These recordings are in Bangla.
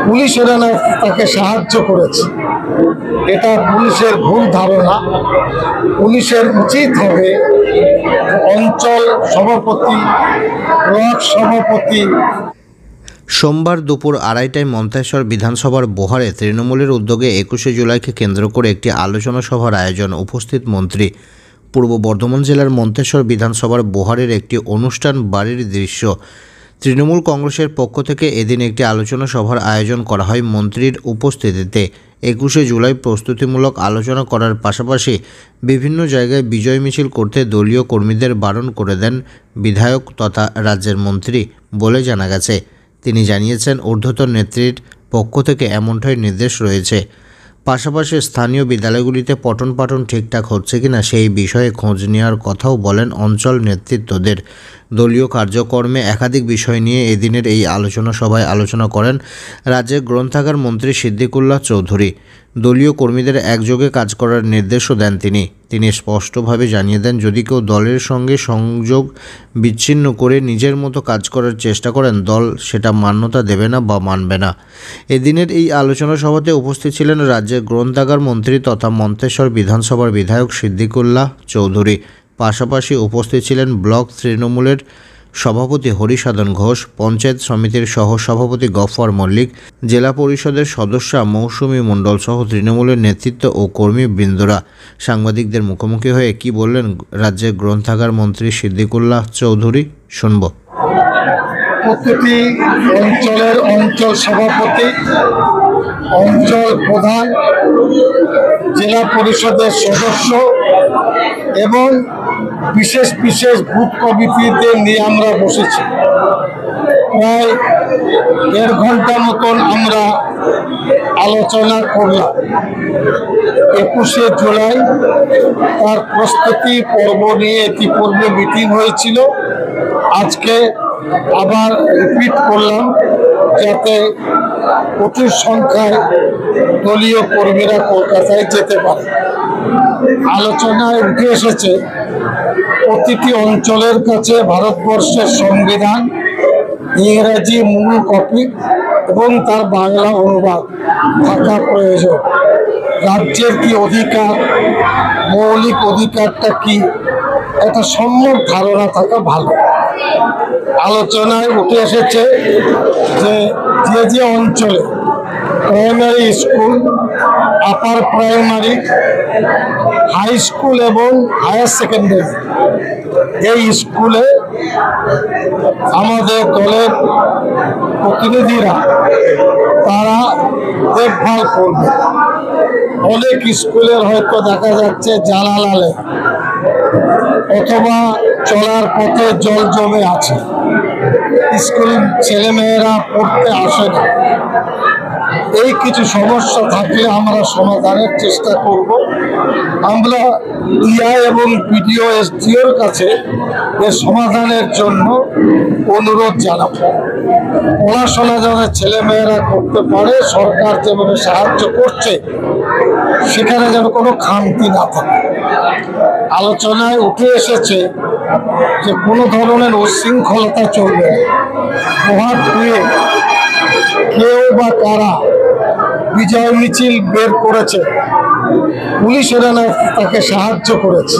পুলিশেরা না তাকে সাহায্য করেছে, এটা পুলিশের ভুল ধারণা। পুলিশের উচিত হবে অঞ্চল সভাপতি, ব্লক সভাপতি। সোমবার দুপুর 2:30টায় মন্তেশ্বর বিধানসভার বোহারে তৃণমূলের উদ্যোগে 21শে জুলাইকে কেন্দ্র করে একটি আলোচনা সভার আয়োজন। উপস্থিত মন্ত্রী। পূর্ব বর্ধমান জেলার মন্তেশ্বর বিধানসভার বোহারের একটি অনুষ্ঠান বাড়ির দৃশ্য। তৃণমূল কংগ্রেসের পক্ষ থেকে এদিন একটি আলোচনা সভার আয়োজন করা হয়। মন্ত্রীর উপস্থিতিতে 21শে জুলাই প্রস্তুতিমূলক আলোচনা করার পাশাপাশি বিভিন্ন জায়গায় বিজয় মিছিল করতে দলীয় কর্মীদের বারণ করে দেন বিধায়ক তথা রাজ্যের মন্ত্রী বলে জানা গেছে। তিনি জানিয়েছেন, ঊর্ধ্বতন নেতৃত্বের পক্ষ থেকে এমনটাই নির্দেশ রয়েছে। পাশাপাশি স্থানীয় বিদ্যালয়গুলিতে পঠন পাঠন ঠিকঠাক হচ্ছে কিনা সেই বিষয়ে খোঁজ নেওয়ার কথাও বলেন অঞ্চল নেতৃত্বদের। দলীয় কার্যক্রমে একাধিক বিষয় নিয়ে এদিনের এই আলোচনা সভায় আলোচনা করেন রাজ্যের গ্রন্থাগার মন্ত্রী সিদ্দিকুল্লাহ চৌধুরী। দলীয় কর্মীদের একযোগে কাজ করার নির্দেশও দেন তিনি স্পষ্টভাবে জানিয়ে দেন, যদি কেউ দলের সঙ্গে সংযোগ বিচ্ছিন্ন করে নিজের মতো কাজ করার চেষ্টা করেন, দল সেটা মান্যতা দেবে না বা মানবে না। এদিনের এই আলোচনা সভাতে উপস্থিত ছিলেন রাজ্যের গ্রন্থাগার মন্ত্রী তথা মন্তেশ্বর বিধানসভার বিধায়ক সিদ্দিকুল্লাহ চৌধুরী। পাশাপাশি উপস্থিত ছিলেন ব্লক তৃণমূলের সভাপতি হরিসাধন ঘোষ, পঞ্চায়েত সমিতির সহ সভাপতি গফফর মল্লিক, জেলা পরিষদের সদস্যা মৌসুমী মণ্ডল সহ তৃণমূলের নেতৃত্ব ও কর্মীবৃন্দরা। সাংবাদিকদের মুখোমুখি হয়ে কি বললেন রাজ্যের গ্রন্থাগার মন্ত্রী সিদ্দিকুল্লাহ চৌধুরী, শুনব। প্রতিটি অঞ্চলের অঞ্চল সভাপতি, অঞ্চল প্রধান, জেলা পরিষদের সদস্য এবং বিশেষ বিশেষ বুথ কমিটিদের নিয়ে আমরা বসেছি। প্রায় 1.5 ঘন্টা মতন আমরা আলোচনা করলাম। 21শে জুলাই তার প্রস্তুতি পর্ব নিয়ে ইতিপূর্বে মিটিং হয়েছিল। আজকে আবার রিপিট করলাম যাতে প্রচুর সংখ্যায় দলীয় কর্মীরা কলকাতায় যেতে পারে। আলোচনায় উঠে এসেছে প্রতিটি অঞ্চলের কাছে ভারতবর্ষের সংবিধান, ইংরাজি মূল কপি এবং তার বাংলা অনুবাদ থাকা প্রয়োজন। রাজ্যের কি অধিকার, মৌলিক অধিকারটা কি, একটা সম্যক ধারণা থাকা ভালো। আলোচনায় উঠে এসেছে যে যে অঞ্চলে primary school, upper primary, high school এবং হায়ার সেকেন্ডারি, এই স্কুলে আমাদের দলের প্রতিনিধিরা তারা দেখভাল করবে। অনেক স্কুলের হয়তো দেখা যাচ্ছে জানালালে অথবা চলার পথে জল জমে আছে, স্কুল ছেলেমেয়েরা পড়তে আসে না। এই কিছু সমস্যা থাকলে আমরা সমাধানের চেষ্টা করব। আমরা ইআই এবং বিডিও এসডিওর কাছে এর সমাধানের জন্য অনুরোধ জানাব। পড়াশোনা যেন ছেলেমেয়েরা করতে পারে, সরকার যেভাবে সাহায্য করছে সেখানে যেন কোনো খামতি না থাকে। আলোচনায় উঠে এসেছে যে কোনো ধরনের উচ্ছৃঙ্খলতা চলবে না। প্রভাত হয়ে কেউ বা কারা বিজয় মিছিল বের করেছে, পুলিশেরা না তাকে সাহায্য করেছে,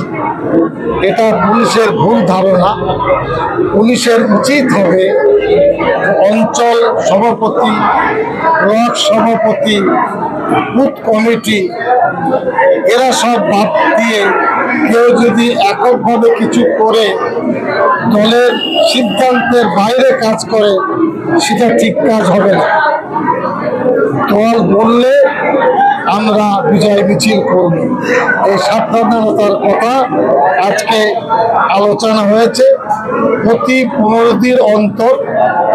এটা পুলিশের ভুল ধারণা। পুলিশের উচিত হবে অঞ্চল সভাপতি, ব্লক সভাপতি, বুথ কমিটি এরা সব বাদ দিয়ে কেউ যদি এককভাবে কিছু করে দলের সিদ্ধান্তের বাইরে কাজ করে সেটা ঠিক কাজ হবে না। দল বললে আমরা বিজয় মিছিল করব, এই সাবধানতার কথা আজকে আলোচনা হয়েছে। প্রতি 15 দিন অন্তর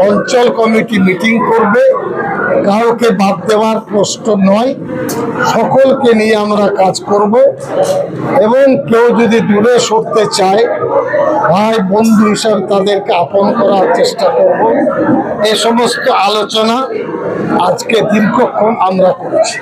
অঞ্চল কমিটি মিটিং করবে, কাউকে বাদ দেওয়ার প্রশ্ন নয়, সকলকে নিয়ে আমরা কাজ করব এবং কেউ যদি দূরে সরতে চায় ভাই বন্ধু হিসাবে তাদেরকে আপন করার চেষ্টা করব। এই সমস্ত আলোচনা আজকে দীর্ঘক্ষণ আমরা করছি।